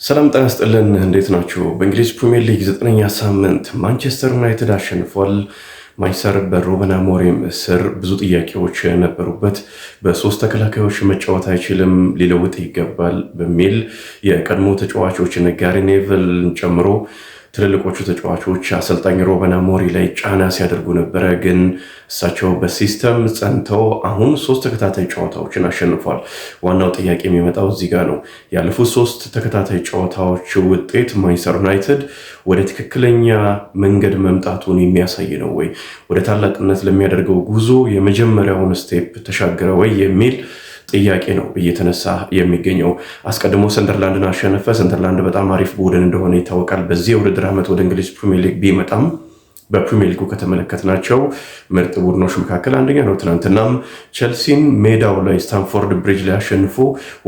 ሰላም ጤና ይስጥልን እንዴት ናችሁ? በእንግሊዝ ፕሪሚየር ሊግ 9ኛ ሳምንት ማንቸስተር ዩናይትድ አሸንፏል። ማንቸስተር በሩበን አሞሪም ስር ብዙ ጥያቄዎች ነበሩበት። በሶስት ተከላካዮች መጫወት አይችልም፣ ሊለውጥ ይገባል በሚል የቀድሞ ተጫዋቾች ጋሪ ኔቭልን ጨምሮ ትልልቆቹ ተጫዋቾች አሰልጣኝ ሩበን አሞሪም ላይ ጫና ሲያደርጉ ነበረ። ግን እሳቸው በሲስተም ጸንተው አሁን ሶስት ተከታታይ ጨዋታዎችን አሸንፏል። ዋናው ጥያቄ የሚመጣው እዚህ ጋር ነው። ያለፉት ሶስት ተከታታይ ጨዋታዎች ውጤት ማንቸስተር ዩናይትድ ወደ ትክክለኛ መንገድ መምጣቱን የሚያሳይ ነው ወይ? ወደ ታላቅነት ለሚያደርገው ጉዞ የመጀመሪያውን ስቴፕ ተሻገረ ወይ የሚል ጥያቄ ነው እየተነሳ የሚገኘው። አስቀድሞ ሰንደርላንድን አሸነፈ። ሰንደርላንድ በጣም አሪፍ ቡድን እንደሆነ ይታወቃል። በዚህ የውድድር ዓመት ወደ እንግሊዝ ፕሪሚየር ሊግ ቢመጣም በፕሪሚየር ሊጉ ከተመለከትናቸው ምርጥ ቡድኖች መካከል አንደኛ ነው። ትናንትናም ቼልሲን ሜዳው ላይ ስታንፎርድ ብሪጅ ላይ አሸንፎ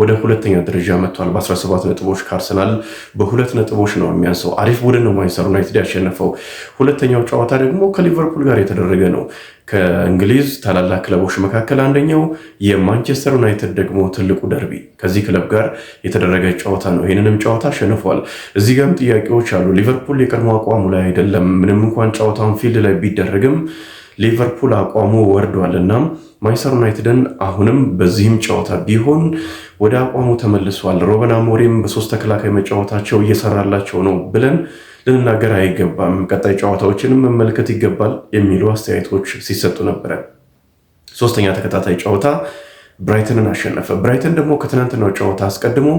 ወደ ሁለተኛ ደረጃ መጥቷል። በ17 ነጥቦች ከአርሰናል በ2 ነጥቦች ነው የሚያንሰው። አሪፍ ቡድን ነው ማንቸስተር ዩናይትድ ያሸነፈው። ሁለተኛው ጨዋታ ደግሞ ከሊቨርፑል ጋር የተደረገ ነው። ከእንግሊዝ ታላላቅ ክለቦች መካከል አንደኛው የማንቸስተር ዩናይትድ ደግሞ ትልቁ ደርቢ ከዚህ ክለብ ጋር የተደረገ ጨዋታ ነው። ይህንንም ጨዋታ አሸንፏል። እዚህ ጋርም ጥያቄዎች አሉ። ሊቨርፑል የቀድሞ አቋሙ ላይ አይደለም። ምንም እንኳን ጨዋታውን ፊልድ ላይ ቢደረግም ሊቨርፑል አቋሙ ወርዷል እና ማንቸስተር ዩናይትድን አሁንም በዚህም ጨዋታ ቢሆን ወደ አቋሙ ተመልሷል። ሩበን አሞሪም በሶስት ተከላካይ መጫወታቸው እየሰራላቸው ነው ብለን ልንናገር አይገባም። ቀጣይ ጨዋታዎችንም መመልከት ይገባል የሚሉ አስተያየቶች ሲሰጡ ነበረ። ሶስተኛ ተከታታይ ጨዋታ ብራይተንን አሸነፈ። ብራይተን ደግሞ ከትናንትናው ጨዋታ አስቀድሞ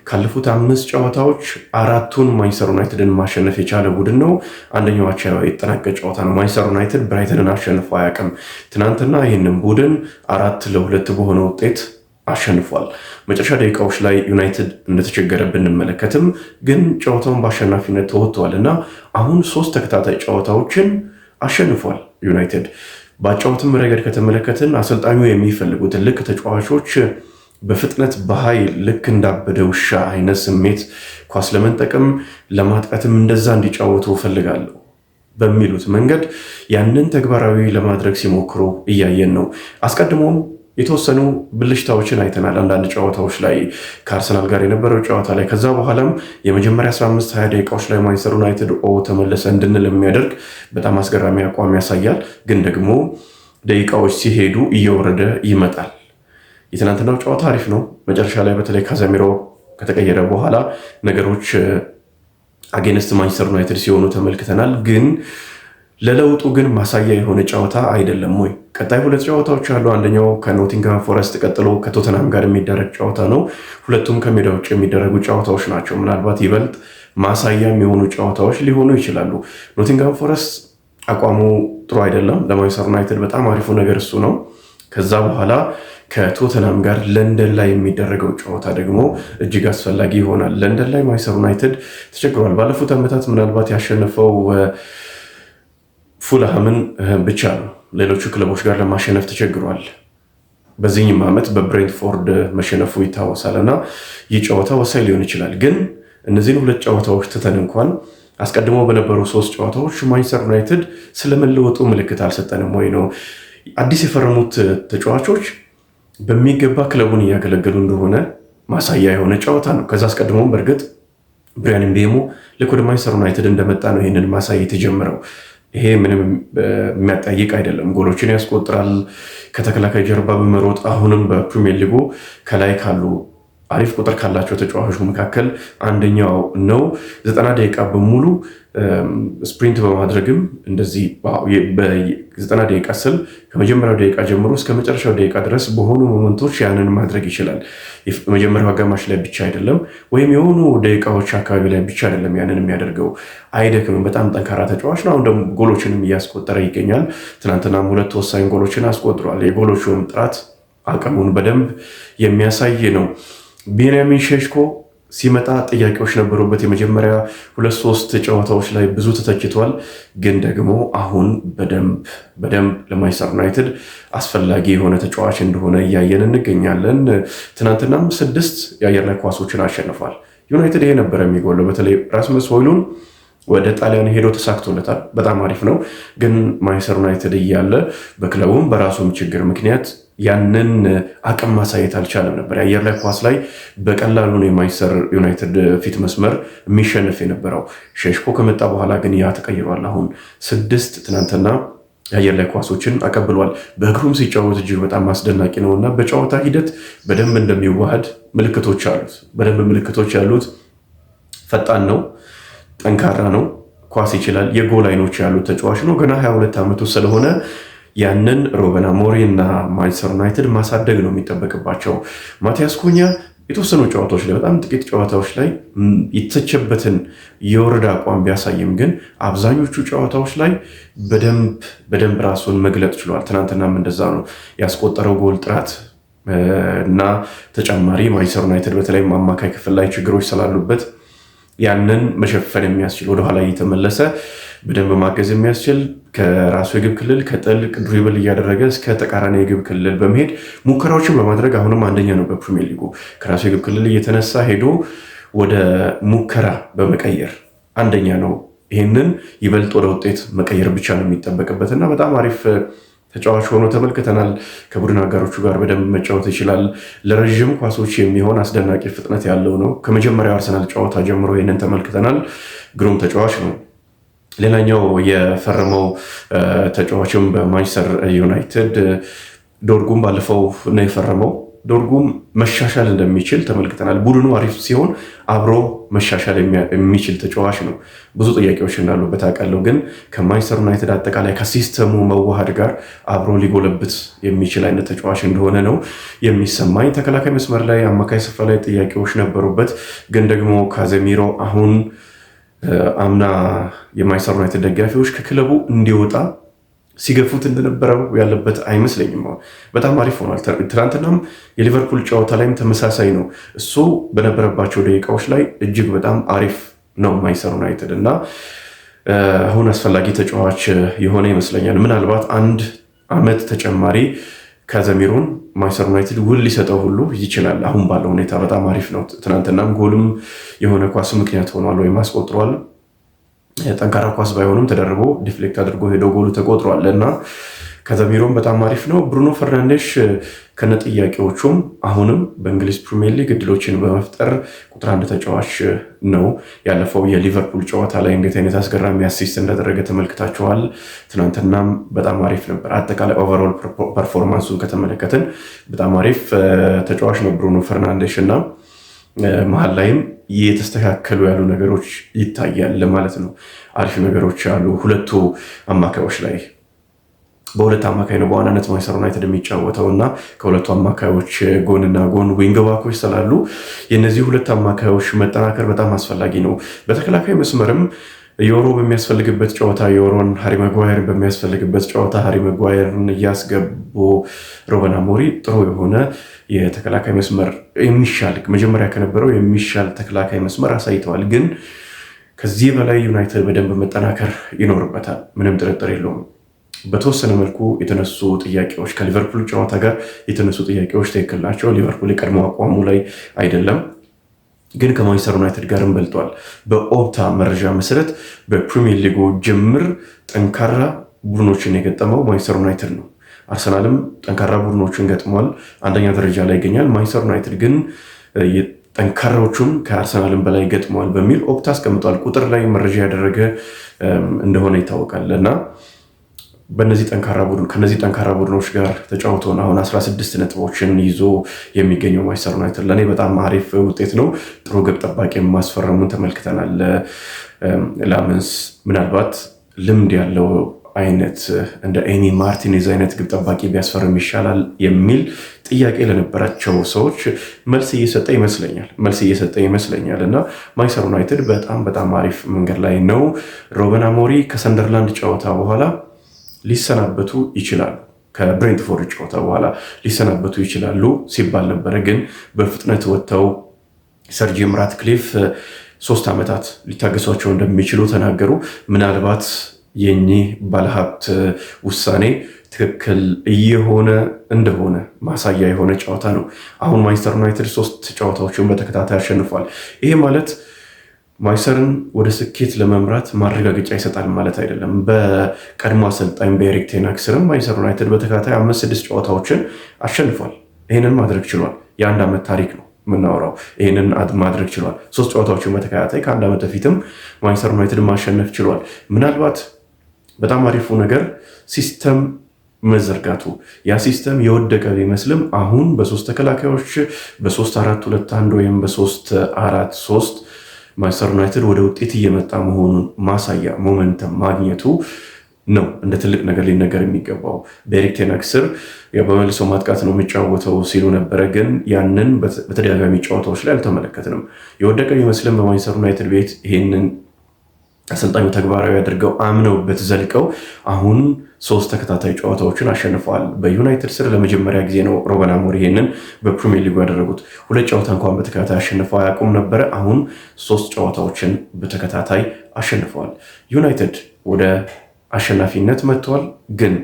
ካለፉት 5 ጨዋታዎች 4ቱን ማንቸስተር ዩናይትድን ማሸነፍ የቻለ ቡድን ነው። አንደኛው አቻ የተጠናቀቀ ጨዋታ ነው። ማንቸስተር ዩናይትድ ብራይተንን አሸንፎ አያውቅም። ትናንትና ይህንን ቡድን 4-2 በሆነ ውጤት አሸንፏል። መጨረሻ ደቂቃዎች ላይ ዩናይትድ እንደተቸገረ ብንመለከትም ግን ጨዋታውን በአሸናፊነት ተወጥቷል እና አሁን 3 ተከታታይ ጨዋታዎችን አሸንፏል ዩናይትድ። በአጫወትም ረገድ ከተመለከትን አሰልጣኙ የሚፈልጉትን ልክ ተጫዋቾች በፍጥነት በኃይል ልክ እንዳበደ ውሻ አይነት ስሜት ኳስ ለመንጠቅም ለማጥቃትም እንደዛ እንዲጫወቱ እፈልጋለሁ በሚሉት መንገድ ያንን ተግባራዊ ለማድረግ ሲሞክሩ እያየን ነው። አስቀድሞም የተወሰኑ ብልሽታዎችን አይተናል አንዳንድ ጨዋታዎች ላይ ከአርሰናል ጋር የነበረው ጨዋታ ላይ። ከዛ በኋላም የመጀመሪያ 15-20 ደቂቃዎች ላይ ማንቸስተር ዩናይትድ ተመለሰ እንድንል የሚያደርግ በጣም አስገራሚ አቋም ያሳያል። ግን ደግሞ ደቂቃዎች ሲሄዱ እየወረደ ይመጣል። የትናንትናው ጨዋታ አሪፍ ነው። መጨረሻ ላይ በተለይ ካዛሚሮ ከተቀየረ በኋላ ነገሮች አጌንስት ማንቸስተር ዩናይትድ ሲሆኑ ተመልክተናል። ግን ለለውጡ ግን ማሳያ የሆነ ጨዋታ አይደለም ወይ? ቀጣይ 2 ጨዋታዎች አሉ። አንደኛው ከኖቲንግሃም ፎረስት ቀጥሎ ከቶተናም ጋር የሚደረግ ጨዋታ ነው። ሁለቱም ከሜዳ ውጭ የሚደረጉ ጨዋታዎች ናቸው። ምናልባት ይበልጥ ማሳያ የሚሆኑ ጨዋታዎች ሊሆኑ ይችላሉ። ኖቲንግሃም ፎረስት አቋሙ ጥሩ አይደለም። ለማንቸስተር ዩናይትድ በጣም አሪፉ ነገር እሱ ነው። ከዛ በኋላ ከቶተናም ጋር ለንደን ላይ የሚደረገው ጨዋታ ደግሞ እጅግ አስፈላጊ ይሆናል። ለንደን ላይ ማንቸስተር ዩናይትድ ተቸግሯል። ባለፉት ዓመታት ምናልባት ያሸነፈው ፉልሃምን ብቻ ነው። ሌሎቹ ክለቦች ጋር ለማሸነፍ ተቸግሯል። በዚህኛው ዓመት በብሬንትፎርድ መሸነፉ ይታወሳል እና ይህ ጨዋታ ወሳኝ ሊሆን ይችላል። ግን እነዚህን 2 ጨዋታዎች ትተን እንኳን አስቀድሞ በነበሩ 3 ጨዋታዎች ማንቸስተር ዩናይትድ ስለመለወጡ ምልክት አልሰጠንም ወይ ነው። አዲስ የፈረሙት ተጫዋቾች በሚገባ ክለቡን እያገለገሉ እንደሆነ ማሳያ የሆነ ጨዋታ ነው። ከዛ አስቀድሞም በእርግጥ ብሪያን ምቤሞ ልክ ወደ ማንቸስተር ዩናይትድ እንደመጣ ነው ይህንን ማሳየት የጀመረው። ይሄ ምንም የሚያጠያይቅ አይደለም። ጎሎችን ያስቆጥራል ከተከላካይ ጀርባ በመሮጥ አሁንም በፕሪሚየር ሊጉ ከላይ ካሉ አሪፍ ቁጥር ካላቸው ተጫዋቾች መካከል አንደኛው ነው። 90 ደቂቃ በሙሉ ስፕሪንት በማድረግም እንደዚህ በ90 ደቂቃ ስል ከመጀመሪያው ደቂቃ ጀምሮ እስከ መጨረሻው ደቂቃ ድረስ በሆኑ ሞመንቶች ያንን ማድረግ ይችላል። መጀመሪያው አጋማሽ ላይ ብቻ አይደለም፣ ወይም የሆኑ ደቂቃዎች አካባቢ ላይ ብቻ አይደለም ያንን የሚያደርገው። አይደክምም። በጣም ጠንካራ ተጫዋች ነው። አሁን ደግሞ ጎሎችንም እያስቆጠረ ይገኛል። ትናንትናም 2 ወሳኝ ጎሎችን አስቆጥሯል። የጎሎቹንም ጥራት አቅሙን በደንብ የሚያሳይ ነው። ቤንያሚን ሼሽኮ ሲመጣ ጥያቄዎች ነበሩበት። የመጀመሪያ 2-3 ጨዋታዎች ላይ ብዙ ተተችቷል። ግን ደግሞ አሁን በደንብ ለማንቸስተር ዩናይትድ አስፈላጊ የሆነ ተጫዋች እንደሆነ እያየን እንገኛለን። ትናንትናም 6 የአየር ላይ ኳሶችን አሸንፏል ዩናይትድ። ይሄ ነበረ የሚጎለው። በተለይ ራስመስ ሆይሉንድ ወደ ጣሊያን ሄዶ ተሳክቶለታል። በጣም አሪፍ ነው። ግን ማንቸስተር ዩናይትድ እያለ በክለቡም በራሱም ችግር ምክንያት ያንን አቅም ማሳየት አልቻለም ነበር። የአየር ላይ ኳስ ላይ በቀላሉ ነው የማንቸስተር ዩናይትድ ፊት መስመር የሚሸነፍ የነበረው። ሼሽኮ ከመጣ በኋላ ግን ያ ተቀይሯል። አሁን 6 ትናንትና የአየር ላይ ኳሶችን አቀብሏል። በእግሩም ሲጫወት እጅግ በጣም አስደናቂ ነው እና በጨዋታ ሂደት በደንብ እንደሚዋሃድ ምልክቶች አሉት። በደንብ ምልክቶች ያሉት ፈጣን ነው፣ ጠንካራ ነው፣ ኳስ ይችላል፣ የጎል አይኖች ያሉት ተጫዋች ነው። ገና 22 ዓመቱ ስለሆነ ያንን ሩበን አሞሪም እና ማንቸስተር ዩናይትድ ማሳደግ ነው የሚጠበቅባቸው። ማቲያስ ኩኛ የተወሰኑ ጨዋታዎች ላይ በጣም ጥቂት ጨዋታዎች ላይ የተቸበትን የወረዳ አቋም ቢያሳይም ግን አብዛኞቹ ጨዋታዎች ላይ በደንብ ራሱን መግለጥ ችሏል። ትናንትናም እንደዛ ነው። ያስቆጠረው ጎል ጥራት እና ተጨማሪ ማንቸስተር ዩናይትድ በተለይም አማካይ ክፍል ላይ ችግሮች ስላሉበት ያንን መሸፈን የሚያስችል ወደኋላ እየተመለሰ በደንብ ማገዝ የሚያስችል ከራሱ የግብ ክልል ከጥልቅ ድሪብል እያደረገ እስከ ተቃራኒ የግብ ክልል በመሄድ ሙከራዎችን በማድረግ አሁንም አንደኛ ነው በፕሪሚየር ሊጉ። ከራሱ የግብ ክልል እየተነሳ ሄዶ ወደ ሙከራ በመቀየር አንደኛ ነው። ይህንን ይበልጥ ወደ ውጤት መቀየር ብቻ ነው የሚጠበቅበት እና በጣም አሪፍ ተጫዋች ሆኖ ተመልክተናል። ከቡድን አጋሮቹ ጋር በደንብ መጫወት ይችላል። ለረዥም ኳሶች የሚሆን አስደናቂ ፍጥነት ያለው ነው። ከመጀመሪያው አርሰናል ጨዋታ ጀምሮ ይህንን ተመልክተናል። ግሩም ተጫዋች ነው። ሌላኛው የፈረመው ተጫዋችም በማንቸስተር ዩናይትድ ዶርጉም ባለፈው ነው የፈረመው። ዶርጉም መሻሻል እንደሚችል ተመልክተናል። ቡድኑ አሪፍ ሲሆን አብሮ መሻሻል የሚችል ተጫዋች ነው። ብዙ ጥያቄዎች እንዳሉበት አውቃለሁ፣ ግን ከማንቸስተር ዩናይትድ አጠቃላይ ከሲስተሙ መዋሃድ ጋር አብሮ ሊጎለብት የሚችል አይነት ተጫዋች እንደሆነ ነው የሚሰማኝ። ተከላካይ መስመር ላይ፣ አማካይ ስፍራ ላይ ጥያቄዎች ነበሩበት፣ ግን ደግሞ ካዜሚሮ አሁን አምና የማንቸስተር ዩናይትድ ደጋፊዎች ከክለቡ እንዲወጣ ሲገፉት እንደነበረው ያለበት አይመስለኝም። በጣም አሪፍ ሆኗል። ትናንትናም የሊቨርፑል ጨዋታ ላይም ተመሳሳይ ነው። እሱ በነበረባቸው ደቂቃዎች ላይ እጅግ በጣም አሪፍ ነው ማንቸስተር ዩናይትድ እና አሁን አስፈላጊ ተጫዋች የሆነ ይመስለኛል። ምናልባት 1 ዓመት ተጨማሪ ካዜሚሮን ማንቸስተር ዩናይትድ ውል ሊሰጠው ሁሉ ይችላል። አሁን ባለው ሁኔታ በጣም አሪፍ ነው። ትናንትናም ጎልም የሆነ ኳስ ምክንያት ሆኗል ወይም አስቆጥሯል። ጠንካራ ኳስ ባይሆንም ተደርቦ ዲፍሌክት አድርጎ ሄዶ ጎሉ ተቆጥሯል እና ካዜሚሮም በጣም አሪፍ ነው። ብሩኖ ፈርናንዴሽ ከነጥያቄዎቹም አሁንም በእንግሊዝ ፕሪሚየር ሊግ እድሎችን በመፍጠር ቁጥር 1 ተጫዋች ነው። ያለፈው የሊቨርፑል ጨዋታ ላይ እንዴት አይነት አስገራሚ አሲስት እንዳደረገ ተመልክታችኋል። ትናንትናም በጣም አሪፍ ነበር። አጠቃላይ ኦቨርኦል ፐርፎርማንሱን ከተመለከትን በጣም አሪፍ ተጫዋች ነው ብሩኖ ፈርናንዴሽ እና መሀል ላይም የተስተካከሉ ያሉ ነገሮች ይታያል ማለት ነው። አሪፍ ነገሮች አሉ ሁለቱ አማካዮች ላይ። በሁለት አማካይ ነው በዋናነት ማንቸስተር ዩናይትድ የሚጫወተው እና ከሁለቱ አማካዮች ጎንና ጎን ዊንግ ባኮች ስላሉ የነዚህ ሁለት አማካዮች መጠናከር በጣም አስፈላጊ ነው። በተከላካይ መስመርም ዮሮ በሚያስፈልግበት ጨዋታ ዮሮን፣ ሃሪ ማጓየርን በሚያስፈልግበት ጨዋታ ሃሪ ማጓየርን እያስገቡ ሩበን አሞሪም ጥሩ የሆነ የተከላካይ መስመር የሚሻል መጀመሪያ ከነበረው የሚሻል ተከላካይ መስመር አሳይተዋል። ግን ከዚህ በላይ ዩናይትድ በደንብ መጠናከር ይኖርበታል፣ ምንም ጥርጥር የለውም። በተወሰነ መልኩ የተነሱ ጥያቄዎች ከሊቨርፑል ጨዋታ ጋር የተነሱ ጥያቄዎች ትክክል ናቸው። ሊቨርፑል የቀድሞ አቋሙ ላይ አይደለም፣ ግን ከማንቸስተር ዩናይትድ ጋርም በልጧል። በኦፕታ መረጃ መሰረት በፕሪሚየር ሊጉ ጅምር ጠንካራ ቡድኖችን የገጠመው ማንቸስተር ዩናይትድ ነው። አርሰናልም ጠንካራ ቡድኖችን ገጥሟል፣ አንደኛ ደረጃ ላይ ይገኛል። ማንቸስተር ዩናይትድ ግን ጠንካራዎቹን ከአርሰናልም በላይ ገጥሟል በሚል ኦፕታ አስቀምጧል። ቁጥር ላይ መረጃ ያደረገ እንደሆነ ይታወቃል እና ከነዚህ ጠንካራ ቡድኖች ጋር ተጫውቶ አሁን 16 ነጥቦችን ይዞ የሚገኘው ማንቸስተር ዩናይትድ ለእኔ በጣም አሪፍ ውጤት ነው። ጥሩ ግብ ጠባቂ ማስፈረሙን ተመልክተናል። ላመንስ ምናልባት ልምድ ያለው አይነት እንደ ኤሚ ማርቲኔዝ አይነት ግብ ጠባቂ ቢያስፈርም ይሻላል የሚል ጥያቄ ለነበራቸው ሰዎች መልስ እየሰጠ ይመስለኛል እና ማንቸስተር ዩናይትድ በጣም አሪፍ መንገድ ላይ ነው። ሩበን አሞሪም ከሰንደርላንድ ጨዋታ በኋላ ሊሰናበቱ ይችላሉ፣ ከብሬንትፎርድ ጨዋታ በኋላ ሊሰናበቱ ይችላሉ ሲባል ነበረ። ግን በፍጥነት ወጥተው ሰር ጂም ራትክሊፍ 3 ዓመታት ሊታገሷቸው እንደሚችሉ ተናገሩ። ምናልባት የኚህ ባለሀብት ውሳኔ ትክክል እየሆነ እንደሆነ ማሳያ የሆነ ጨዋታ ነው። አሁን ማንቸስተር ዩናይትድ 3 ጨዋታዎችን በተከታታይ አሸንፏል። ይሄ ማለት ማንቸስተርን ወደ ስኬት ለመምራት ማረጋገጫ ይሰጣል ማለት አይደለም። በቀድሞ አሰልጣኝ በኤሪክ ቴን ሃግ ስርም ማንቸስተር ዩናይትድ በተከታታይ 5-6 ጨዋታዎችን አሸንፏል። ይህንን ማድረግ ችሏል። የአንድ ዓመት ታሪክ ነው የምናወራው። ይህንን ማድረግ ችሏል። 3 ጨዋታዎችን በተከታታይ ከአንድ ዓመት በፊትም ማንቸስተር ዩናይትድ ማሸነፍ ችሏል። ምናልባት በጣም አሪፉ ነገር ሲስተም መዘርጋቱ። ያ ሲስተም የወደቀ ቢመስልም አሁን በ3 ተከላካዮች በ3-4-2-1 ወይም በ3-4-3 ማንቸስተር ዩናይትድ ወደ ውጤት እየመጣ መሆኑን ማሳያ ሞመንተም ማግኘቱ ነው እንደ ትልቅ ነገር ሊነገር የሚገባው። በኤሪክ ቴን ሃግ ስር በመልሶ ማጥቃት ነው የሚጫወተው ሲሉ ነበረ፣ ግን ያንን በተደጋጋሚ ጨዋታዎች ላይ አልተመለከትንም። የወደቀ ቢመስልም በማንቸስተር ዩናይትድ ቤት ይህንን አሰልጣኙ ተግባራዊ አድርገው አምነውበት ዘልቀው አሁን 3 ተከታታይ ጨዋታዎችን አሸንፈዋል። በዩናይትድ ስር ለመጀመሪያ ጊዜ ነው ሩበን አሞሪም ይሄንን በፕሪሚየር ሊጉ ያደረጉት። 2 ጨዋታ እንኳን በተከታታይ አሸንፈው አያውቁም ነበረ። አሁን 3 ጨዋታዎችን በተከታታይ አሸንፈዋል። ዩናይትድ ወደ አሸናፊነት መጥቷል፣ ግን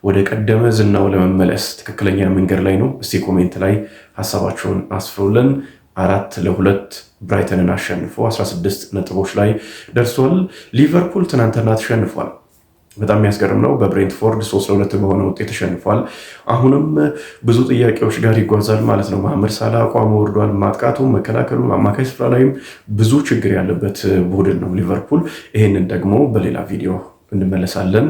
ወደ ቀደመ ዝናው ለመመለስ ትክክለኛ መንገድ ላይ ነው? እስቲ ኮሜንት ላይ ሀሳባቸውን አስፍሩልን። 4-2 ብራይተንን አሸንፎ 16 ነጥቦች ላይ ደርሷል። ሊቨርፑል ትናንትና ተሸንፏል። በጣም የሚያስገርም ነው። በብሬንትፎርድ 3-2 በሆነ ውጤት ተሸንፏል። አሁንም ብዙ ጥያቄዎች ጋር ይጓዛል ማለት ነው። መሐመድ ሳላ አቋሙ ወርዷል። ማጥቃቱ፣ መከላከሉ፣ አማካይ ስፍራ ላይም ብዙ ችግር ያለበት ቡድን ነው ሊቨርፑል። ይህንን ደግሞ በሌላ ቪዲዮ እንመለሳለን።